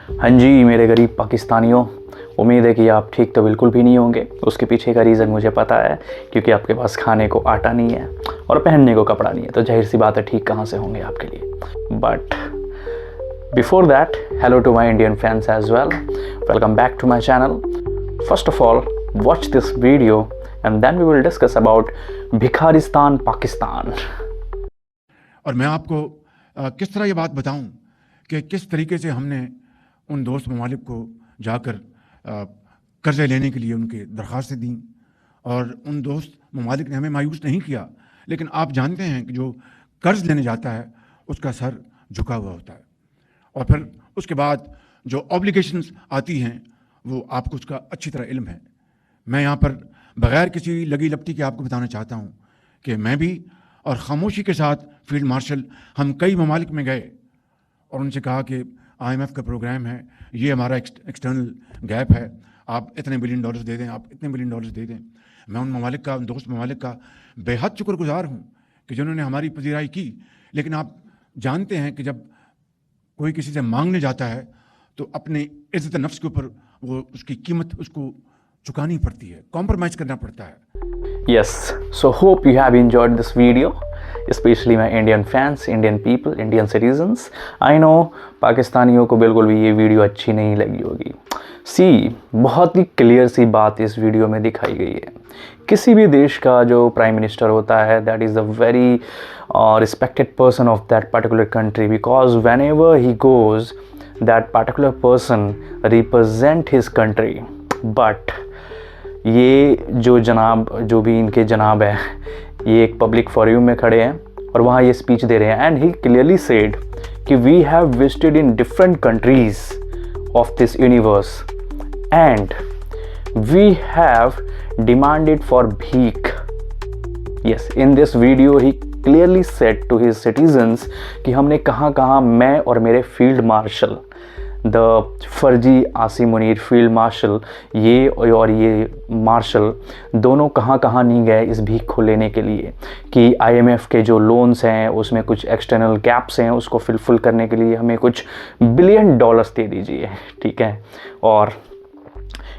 हाँ जी मेरे गरीब पाकिस्तानियों, उम्मीद है कि आप ठीक तो बिल्कुल भी नहीं होंगे। उसके पीछे का रीज़न मुझे पता है, क्योंकि आपके पास खाने को आटा नहीं है और पहनने को कपड़ा नहीं है, तो जाहिर सी बात है ठीक कहाँ से होंगे आपके लिए। But before that, hello to my Indian fans as well, welcome back to my channel. First of all watch this video and then we will discuss about भिखारिस्तान पाकिस्तान। और मैं आपको किस तरह ये बात बताऊं कि किस तरीके से हमने उन दोस्त ममालिक को जाकर कर्ज़े लेने के लिए उनके दरख्वास्तें दी, और उन दोस्त ममालिक ने हमें मायूस नहीं किया। लेकिन आप जानते हैं कि जो कर्ज़ लेने जाता है उसका सर झुका हुआ होता है, और फिर उसके बाद जो ऑब्लिगेशंस आती हैं वो आपको उसका अच्छी तरह इल्म है। मैं यहाँ पर बग़ैर किसी लगी लपटी के आपको बताना चाहता हूँ कि मैं भी और ख़ामोशी के साथ फील्ड मार्शल हम कई ममालिक में गए और उनसे कहा कि IMF का प्रोग्राम है, ये हमारा एक्सटर्नल गैप है, आप इतने बिलियन डॉलर्स दे दें, आप इतने बिलियन डॉलर्स दे दें। मैं उन ममालिक का, उन दोस्त ममालिक का बेहद शुक्रगुजार हूँ कि जिन्होंने हमारी पजीराई की। लेकिन आप जानते हैं कि जब कोई किसी से मांगने जाता है तो अपने इज़्ज़त नफ्स के ऊपर वो उसकी कीमत उसको चुकानी पड़ती है, कॉम्प्रोमाइज़ करना पड़ता है। Yes, so hope you have enjoyed this video, especially my Indian fans, Indian people, Indian citizens. I know पाकिस्तानियों को बिल्कुल भी ये वीडियो अच्छी नहीं लगी होगी। बहुत ही क्लियर सी बात इस वीडियो में दिखाई गई है। किसी भी देश का जो प्राइम मिनिस्टर होता है, that is the very respected person of that particular country, because whenever he goes, that particular person represent his country. But ये जो जनाब, जो भी इनके जनाब है, ये एक पब्लिक फोरम में खड़े हैं और वहाँ ये स्पीच दे रहे हैं, एंड ही क्लियरली सेड कि we have visited in different countries of this universe and we have demanded for भीख। Yes, in this video he clearly said to his citizens कि हमने कहाँ कहाँ, मैं और मेरे फील्ड मार्शल, द फर्जी आसिम मुनीर फील्ड मार्शल, ये और ये मार्शल दोनों कहाँ कहाँ नहीं गए इस भीख को लेने के लिए कि IMF के जो लोन्स हैं उसमें कुछ एक्सटर्नल गैप्स हैं, उसको फिल करने के लिए हमें कुछ बिलियन डॉलर्स दे दीजिए, ठीक है। और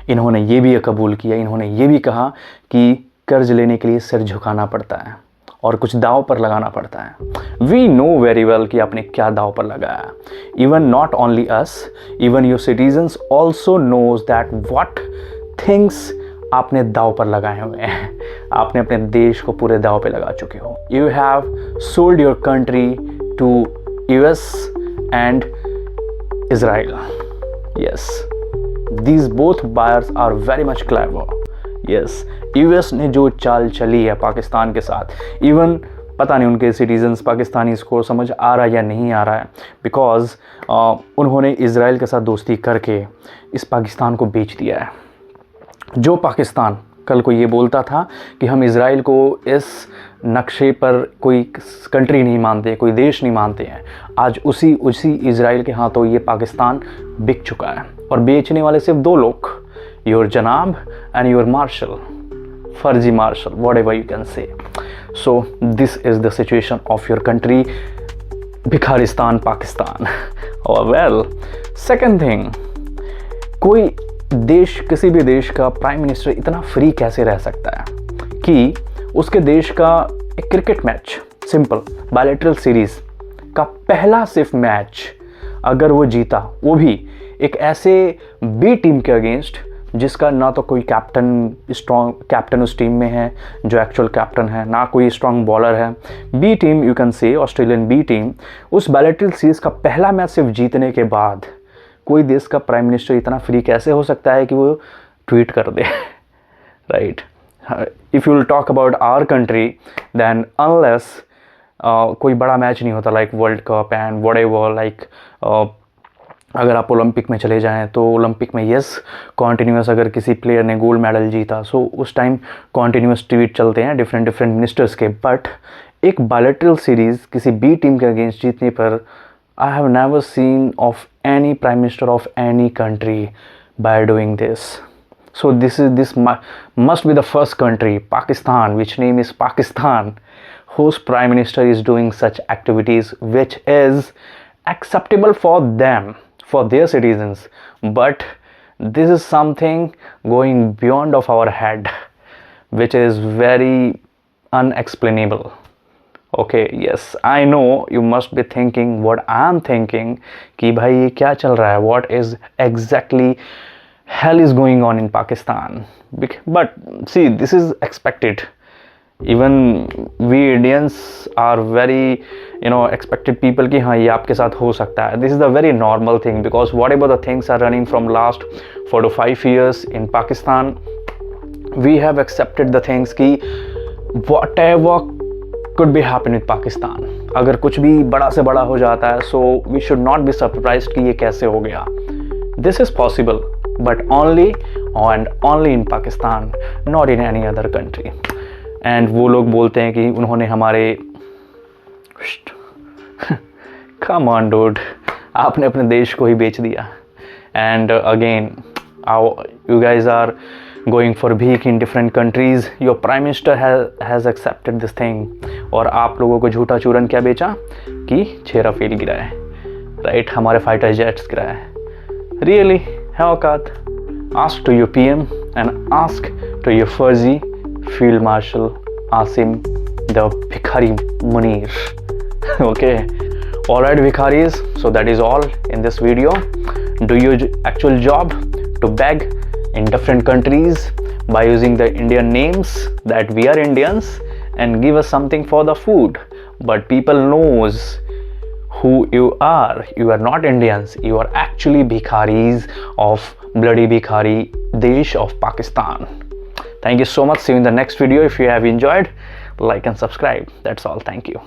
इन्होंने ये भी कबूल किया, इन्होंने ये भी कहा कि कर्ज लेने के लिए सिर झुकाना पड़ता है और कुछ दाव पर लगाना पड़ता है। वी नो वेरी वेल कि आपने क्या दाव पर लगाया। Even not only us, even your citizens also knows that what things आपने दाव पर लगाए हुए हैं। आपने अपने देश को पूरे दाव पे लगा चुके हो। You have sold your country to US and Israel. Yes, these both buyers are very much clever. Yes, US ने जो चाल चली है पाकिस्तान के साथ, इवन पता नहीं उनके सिटीजन्स पाकिस्तानी इसको समझ आ रहा है या नहीं आ रहा है, बिकॉज़ उन्होंने इज़राइल के साथ दोस्ती करके इस पाकिस्तान को बेच दिया है। जो पाकिस्तान कल को ये बोलता था कि हम इज़राइल को इस नक्शे पर कोई कंट्री नहीं मानते, कोई देश नहीं मानते हैं, आज उसी इज़राइल के हाथों ये पाकिस्तान बिक चुका है। और बेचने वाले सिर्फ दो लोग, your janab and your marshal, farji marshal, whatever you can say. So this is the situation of your country, Bikharistan, Pakistan. Oh well, second thing, कोई देश, किसी भी देश का प्राइम मिनिस्टर इतना फ्री कैसे रह सकता है कि उसके देश का एक cricket match, simple bilateral series का पहला सिर्फ मैच अगर वो जीता, वो भी एक ऐसे बी टीम के अगेंस्ट जिसका ना तो कोई स्ट्रॉन्ग कैप्टन उस टीम में है जो एक्चुअल कैप्टन है, ना कोई स्ट्रॉन्ग बॉलर है, B team you can say, Australian B team, उस बायलैटरल सीरीज़ का पहला मैच सिर्फ जीतने के बाद कोई देश का प्राइम मिनिस्टर इतना फ्री कैसे हो सकता है कि वो ट्वीट कर दे, right. If you will talk about our country, then unless कोई बड़ा मैच नहीं होता like world cup and whatever, like अगर आप ओलंपिक में चले जाएं तो ओलंपिक में यस कॉन्टीन्यूस अगर किसी प्लेयर ने गोल्ड मेडल जीता, सो उस टाइम कॉन्टीन्यूस ट्वीट चलते हैं डिफरेंट मिनिस्टर्स के। बट एक बायलैटरल सीरीज़ किसी बी टीम के अगेंस्ट जीतने पर I have never seen of any prime minister of any country by doing this. So this must be the first country, Pakistan, which name is Pakistan, whose prime minister is doing such activities which is acceptable for them, for their citizens, but this is something going beyond of our head, which is very unexplainable. Okay, yes, I know you must be thinking what I am thinking कि भाई ये क्या चल रहा है, what is exactly hell is going on in Pakistan. But see, this is expected. Even we Indians are very expected people कि हाँ ये आपके साथ हो सकता है. This is the very normal thing, because whatever the things are running from last 4 to 5 years in Pakistan, we have accepted the things कि whatever could be happen with Pakistan. अगर कुछ भी बड़ा से बड़ा हो जाता है, so we should not be surprised कि ये कैसे हो गया. This is possible, but only and only in Pakistan, not in any other country. And वो लोग बोलते हैं कि उन्होंने हमारे come on dude, आपने अपने देश को ही बेच दिया. And again, you guys are going for bhik in different countries. Your prime minister has accepted this thing. और आप लोगों को झूठा चूरन क्या बेचा कि 6 राफेल गिराए, राइट, हमारे फाइटर जेट्स गिराए. रियली है औकात? Ask to your PM and ask to your Fauzi Field Marshal Asim the Bhikhari Munir. Okay, alright Bhikharis, so that is all in this video. Do your actual job to beg in different countries by using the Indian names that we are Indians, and give us something for the food. But people knows who you are. You are not Indians, you are actually Bhikharis of bloody Bhikhari Desh of Pakistan. Thank you so much. See you in the next video. If you have enjoyed, like and subscribe. That's all. Thank you.